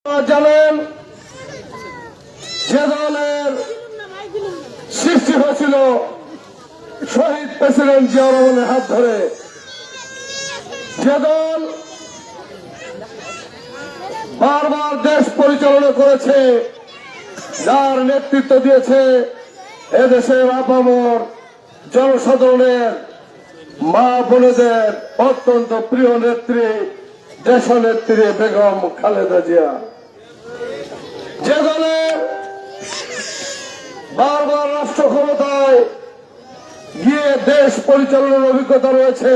জানেন যে দলের সৃষ্টি হয়েছিল শহীদ প্রেসিডেন্ট জিয়াউর রহমানের হাত ধরে, যে দল বারবার দেশ পরিচালনা করেছে, যার নেতৃত্ব দিয়েছে এদেশের আপামর জনসাধারণের মা বোনেদের অত্যন্ত প্রিয় নেত্রী দেশনেত্রী বেগম খালেদা জিয়া, যে দলের বারবার রাষ্ট্র ক্ষমতায় গিয়ে দেশ পরিচালনার অভিজ্ঞতা রয়েছে,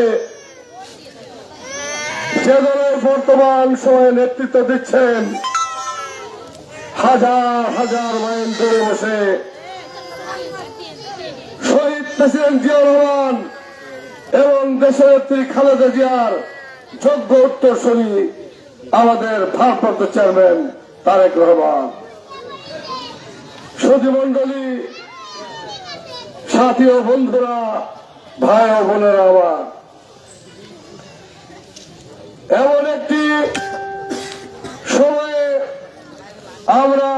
যে দলের বর্তমান সময়ে নেতৃত্ব দিচ্ছেন হাজার হাজার মাইল দূরে বসে শহীদ প্রেসিডেন্ট জিয়াউর রহমান এবং দেশনেত্রী খালেদা জিয়ার যোগ্য উত্তরসূরি আমাদের ভারপ্রাপ্ত চেয়ারম্যান তারেক রহমান। সুধীমণ্ডলী, সাথী ও বন্ধুরা, ভাই ও বোনেরা, আমার এমন একটি সময়ে আমরা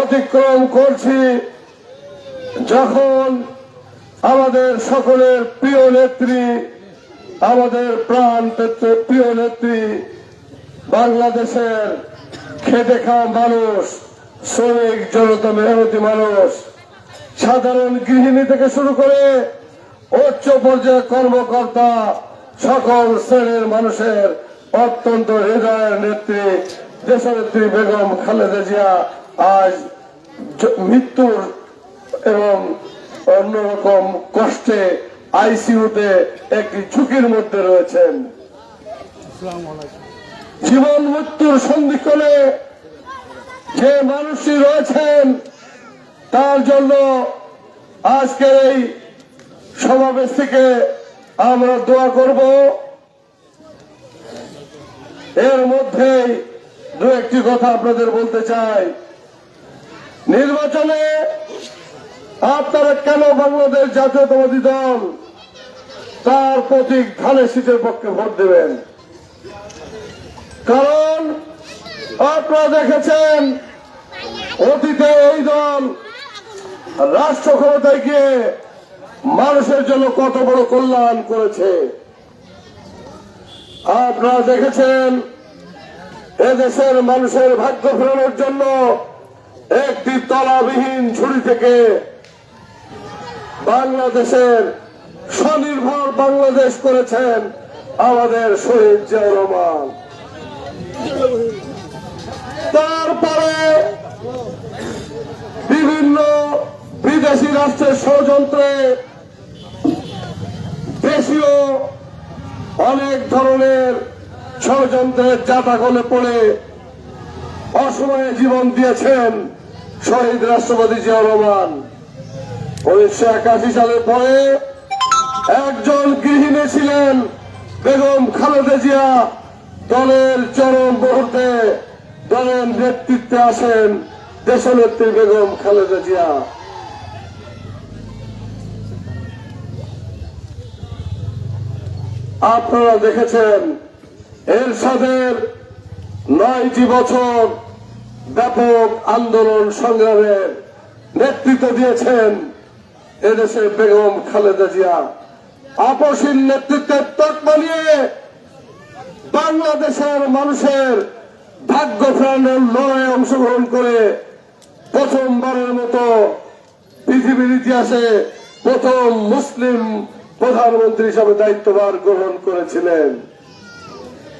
অতিক্রম করছি যখন আমাদের সকলের প্রিয় নেত্রী, আমাদের প্রাণ প্রিয় নেত্রী, বাংলাদেশের খেটে খাওয়া মানুষ, শ্রমিক জনতা, মেহনতি মানুষ, সাধারণ গৃহিণী থেকে শুরু করে উচ্চ পর্যায়ের কর্মকর্তা, সকল শ্রেণীর মানুষের অত্যন্ত হৃদয়ের নেত্রী দেশনেত্রী বেগম খালেদা জিয়া আজ মৃত্যুর এবং অন্যরকম কষ্টে আইসিইউতে একটি ঝুঁকির মধ্যে রয়েছেন। জীবন মৃত্যুর সন্ধিক্ষণে যে মানুষটি রয়েছেন, তার জন্য আজকের এই সমাবেশ থেকে আমরা দোয়া করব। এর মধ্যেই দু একটি কথা আপনাদের বলতে চাই। নির্বাচনে আপনারা কেন বাংলাদেশ জাতীয়তাবাদী দল তার প্রতীক ধানের শীষের পক্ষে ভোট দেবেন? কারণ আপনারা দেখেছেন অতীতে এই দল রাষ্ট্র ক্ষমতায় গিয়ে মানুষের জন্য কত বড় কল্যাণ করেছে। আপনারা দেখেছেন এদেশের মানুষের ভাগ্য ফেরানোর জন্য একটি তলাবিহীন ঝুড়ি থেকে বাংলাদেশের স্বনির্ভর বাংলাদেশ করেছেন আমাদের শহীদ জিয়াউর রহমান। তারপরে বিভিন্ন বিদেশি রাষ্ট্রের ষড়যন্ত্রে দেশীয় অনেক ধরনের ষড়যন্ত্রের জাতাকলে পড়ে অসময়ে জীবন দিয়েছেন শহীদ রাষ্ট্রপতি জিয়াউর রহমান। 1981 সালের পরে একজন গৃহিণী ছিলেন বেগম খালেদা জিয়া। দলের চরম মুহূর্তে দলের নেতৃত্বে আসেন দেশনেত্রী বেগম খালেদা জিয়া। আপনারা দেখেছেন এরশাদের 9টি বছর ব্যাপক আন্দোলন সংগ্রামের নেতৃত্ব দিয়েছেন এদেশের বেগম খালেদা জিয়া। আপসীন নেতৃত্বের তকমা নিয়ে বাংলাদেশের মানুষের ভাগ্য ফেরানোর লড়াইয়ে অংশগ্রহণ করে প্রথমবারের মতো পৃথিবীর ইতিহাসে প্রথম মুসলিম প্রধানমন্ত্রী হিসাবে দায়িত্বভার গ্রহণ করেছিলেন।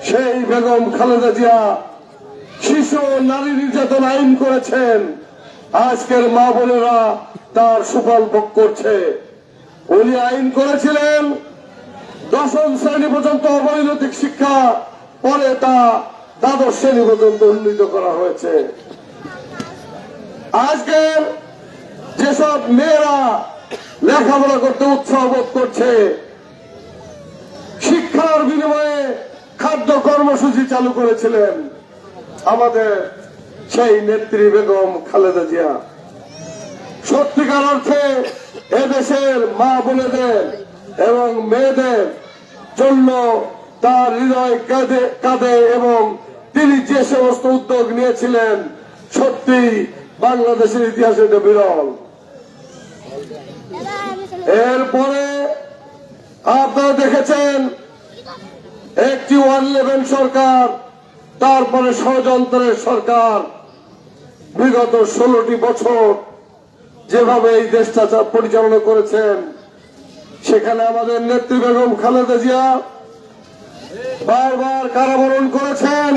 সেই বেগম খালেদা জিয়া শিশু ও নারী নির্যাতন আইন করেছেন। আজকের মা বোনেরা তার সুফল ভোগ করছে। উনি আইন করেছিলেন 10ম শ্রেণী পর্যন্ত অবৈতনিক শিক্ষা, পরে তা দ্বাদশ শ্রেণী পর্যন্ত উন্নীত করা হয়েছে। আজকের যেসব মেয়েরা লেখাপড়া করতে উৎসাহ বোধ করছে, শিক্ষার বিনিময়ে খাদ্য কর্মসূচি চালু করেছিলেন আমাদের সেই নেত্রী বেগম খালেদা জিয়া। সত্যিকার অর্থে এদেশের মা বোনেদের এবং মেয়েদের জন্য তার হৃদয় কাঁদে এবং তিনি যে সমস্ত উদ্যোগ নিয়েছিলেন সত্যি বাংলাদেশের ইতিহাসে এটা বিরল। এরপরে আপনারা দেখেছেন একটি 111 সরকার, তারপরে ষড়যন্ত্রের সরকার, বিগত 16টি বছর যেভাবে এই দেশটা পরিচালনা করেছেন, সেখানে আমাদের নেত্রী বেগম খালেদা জিয়া বারবার কারাবরণ করেছেন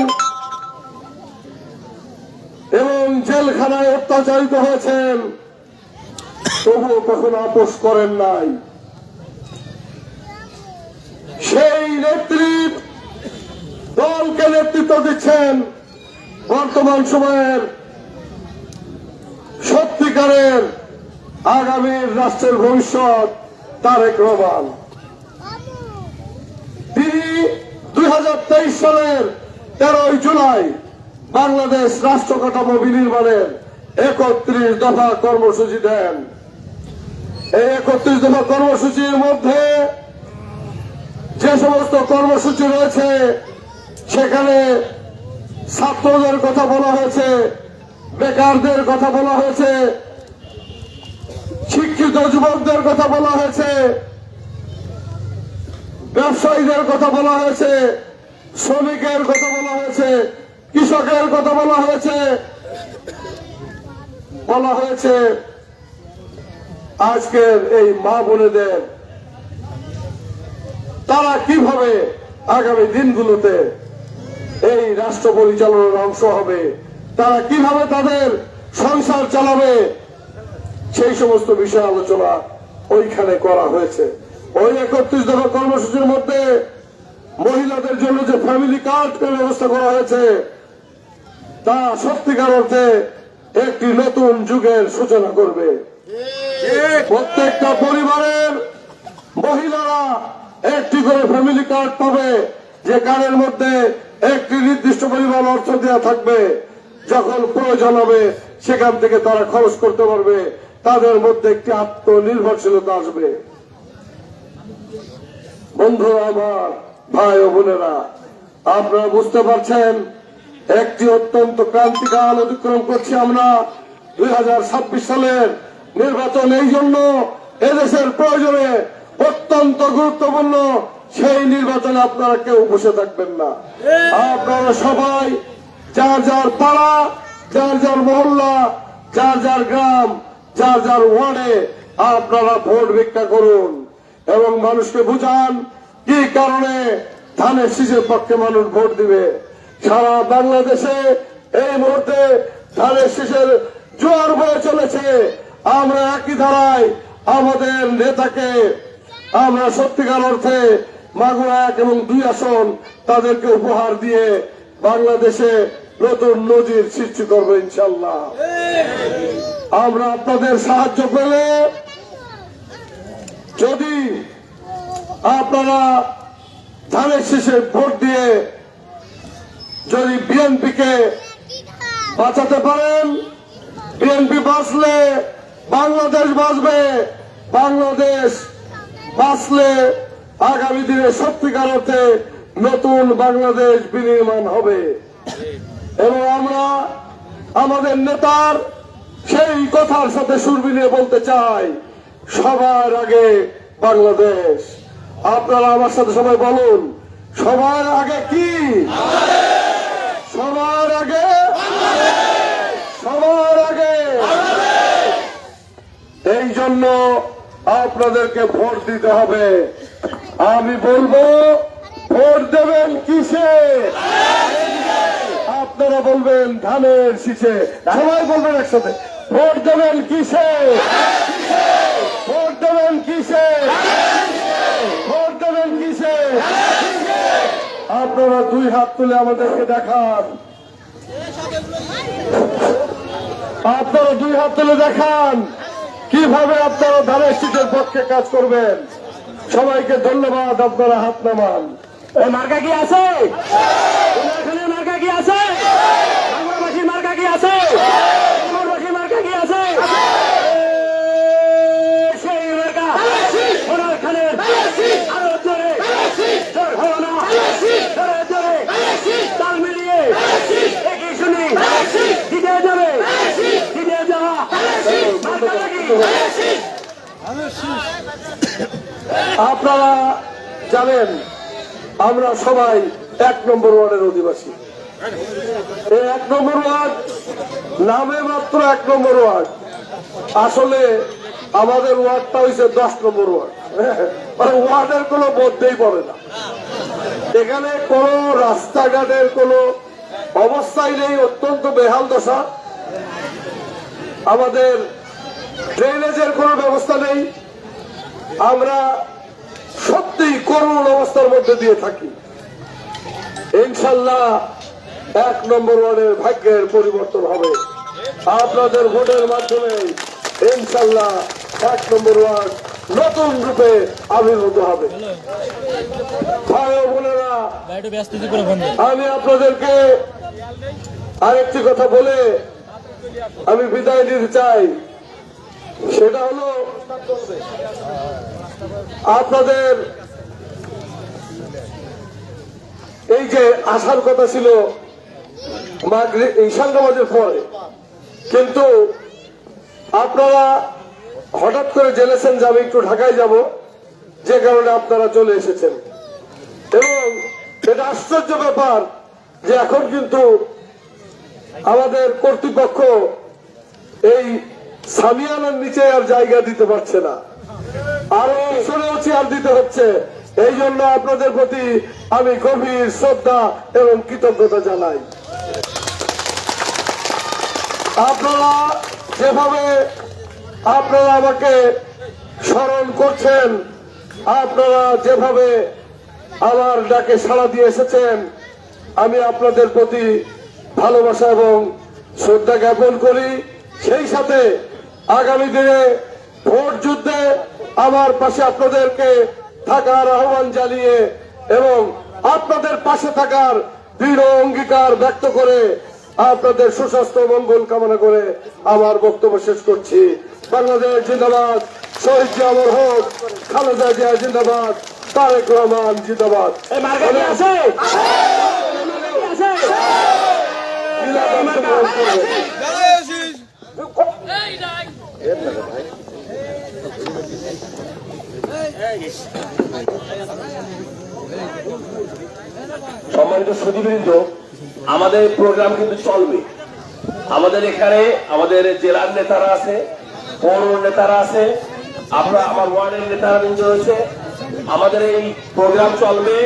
এবং জেলখানায় অত্যাচারিত হয়েছেন, তবুও কখনো আপোষ করেন নাই। সেই নেত্রীর দলকে নেতৃত্ব দিচ্ছেন বর্তমান সময়ের সত্যিকারের আগামীর রাষ্ট্রের ভবিষ্যৎ তারেক রহমান। তিনি 2023 সালের 13 জুলাই বাংলাদেশ রাষ্ট্র কাঠামো বিনির্মাণের 31 দফা কর্মসূচি দেন। এই 31 দফা কর্মসূচির মধ্যে যে সমস্ত কর্মসূচি রয়েছে সেখানে ছাত্রদের কথা বলা হয়েছে, বেকারদের কথা বলা হয়েছে, শিক্ষিত যুবকদের কথা বলা হয়েছে, ব্যবসায়ীদের কথা বলা হয়েছে, শ্রমিকের কথা বলা হয়েছে, কৃষকের কথা বলা হয়েছে আজকের এই মা বোনেদের তারা কিভাবে আগামী দিনগুলোতে এই রাষ্ট্র পরিচালনার অংশ হবে, তারা কিভাবে তাদের সংসার চালাবে, সেই সমস্ত বিষয় আলোচনা ওইখানে করা হয়েছে। ওই 31 দফা কর্মসূচির মধ্যে মহিলাদের জন্য যে ফ্যামিলি কার্ডের ব্যবস্থা করা হয়েছে, তা সত্যিকার অর্থে একটি নতুন যুগের সূচনা করবে। প্রত্যেকটা পরিবারের মহিলারা একটি করে ফ্যামিলি কার্ড পাবে, যে কার্ডের মধ্যে একটি নির্দিষ্ট পরিমাণ অর্থ দেওয়া থাকবে। যখন প্রয়োজন হবে সেখান থেকে তারা খরচ করতে পারবে, তাদের মধ্যে একটি আত্মনির্ভরশীলতা আসবে। বন্ধুরা আমার, ভাই ও বোনেরা, আপনারা বুঝতে পারছেন একটি অত্যন্ত ক্রান্তিকাল অতিক্রম করছি আমরা। 2026 সালের নির্বাচন এই জন্য এদেশের প্রয়োজনে অত্যন্ত গুরুত্বপূর্ণ। সেই নির্বাচনে আপনারা কেউ বসে থাকবেন না। আপনারা সবাই যার যার পাড়া, যার যার মহল্লা, যার যার গ্রাম, যার যার ওয়ার্ডে আপনারা ভোট ভিক্ষা করুন এবং মানুষকে বুঝান কি কারণে ধানের শীষের পক্ষে মানুষ ভোট দিবে। সারা বাংলাদেশে এই মুহূর্তে ধানের শীষের জোয়ার বয়ে চলেছে। আমরা একই ধারায় আমাদের নেতাকে আমরা সত্যিকার অর্থে মাগুরা 1 এবং 2 আসন তাদেরকে উপহার দিয়ে বাংলাদেশে নতুন নজির সৃষ্টি করবো ইনশাল্লাহ। আমরা আপনাদের সাহায্য পেলে, যদি আপনারা ধানের শীষে ভোট দিয়ে যদি বিএনপিকে বাঁচাতে পারেন, বিএনপি বাঁচলে বাংলাদেশ বাঁচবে, বাংলাদেশ বাঁচলে আগামী দিনে সত্যিকার অর্থে নতুন বাংলাদেশ বিনির্মাণ হবে। এবং আমরা আমাদের নেতার সেই কথার সাথে সুর মিলিয়ে বলতে চাই, সবার আগে বাংলাদেশ। আপনারা আমার সাথে সবাই বলুন, সবার আগে কি? সবার আগে, সবার আগে। এই জন্য আপনাদেরকে ভোট দিতে হবে। আমি বলবো, ভোট দেবেন কিসে? আপনারা বলবেন ধানের শীষে। সবাই বলবেন একসাথে, ভোট দেবেন কিসে? ভোট দেবেন কিসে? ভোট দেবেন কিসে? আপনারা 2 হাত তুলে আমাদেরকে দেখান। আপনারা 2 হাত তুলে দেখান কিভাবে আপনারা ধানের শীষের পক্ষে কাজ করবেন। সবাইকে ধন্যবাদ। আপনারা হাত নামান। মার্কা কি আছে? এখানে মার্কা কি আছে? বাংলাবাসী মার্কা কি আছে? বাংলাবাসী মার্কা কি আছে? সেই মার্কা সোনার খানের আরো জোরে জোর হলো না, জোরে জোরে তাল মিলিয়ে আপনারা জানেন আমরা সবাই 1 নম্বর ওয়ার্ডের অধিবাসী। এই 1 নম্বর ওয়ার্ড নামে মাত্র 1 নম্বর ওয়ার্ড, আসলে আমাদের ওয়ার্ডটা হয়েছে 10 নম্বর ওয়ার্ড। মানে ওয়ার্ডের কোনো মধ্যেই পড়ে না। এখানে কোন রাস্তাঘাটের কোন অবস্থাই নেই, অত্যন্ত বেহাল দশা। আমাদের ড্রেনেজের কোনো ব্যবস্থা নেই। আমরা সত্যি করুণ অবস্থার মধ্যে দিয়ে থাকি। ইনশাল্লাহ 1 নম্বর ওয়ার্ডের ভাগ্যের পরিবর্তন হবে আপনাদের ভোটের মাধ্যমে। ইনশাল্লাহ 1 নম্বর ওয়ার্ড নতুন রূপে আবির্ভূত হবে। ভাই ও বোনেরা, আমি আপনাদেরকে আরেকটি কথা বলে আমি বিদায় নিতে চাই। সেটা হলো আপনাদের এই যে আসার কথা ছিল ঈশান নামাজের পরে, কিন্তু আপনারা হঠাৎ করে জেনেছেন যে আমি একটু ঢাকায় যাব, যে কারণে আপনারা চলে এসেছেন। এবং এটা আশ্চর্য ব্যাপার যে এখন কিন্তু আমাদের কর্তৃপক্ষ এই সামিয়ানার নিচে আর জায়গা দিতে পারছে না, আরো পিছনেও চেয়ার দিতে হচ্ছে। এই জন্য আপনাদের প্রতি আমি গভীর শ্রদ্ধা এবং কৃতজ্ঞতা জানাই। আপনারা যেভাবে আপনারা আমাকে স্মরণ করছেন, আপনারা যেভাবে আমার ডাকে সাড়া দিয়ে এসেছেন, আমি আপনাদের প্রতি ভালোবাসা এবং শ্রদ্ধা জ্ঞাপন করি। সেই সাথে আগামী দিনে ভোট যুদ্ধে আমার পাশে আপনাদেরকে থাকার আহ্বান জানিয়ে এবং আপনাদের পাশে থাকার দৃঢ় অঙ্গীকার ব্যক্ত করে আপনাদের সুস্বাস্থ্য মঙ্গল কামনা করে আমার বক্তব্য শেষ করছি। বাংলাদেশ জিন্দাবাদ, শহীদ জিয়া অমর হোক, খালেদা জিয়া জিন্দাবাদ, তারেক রহমান জিন্দাবাদ। সম্মানিত সুধীবৃন্দ, আমাদের প্রোগ্রাম কিন্তু চলবে। আমাদের এখানে আমাদের জেলার নেতারা আছে, পৌর নেতারা আছে, আমরা আমার ওয়ার্ডের নেতারা রয়েছে। আমাদের এই প্রোগ্রাম চলবে।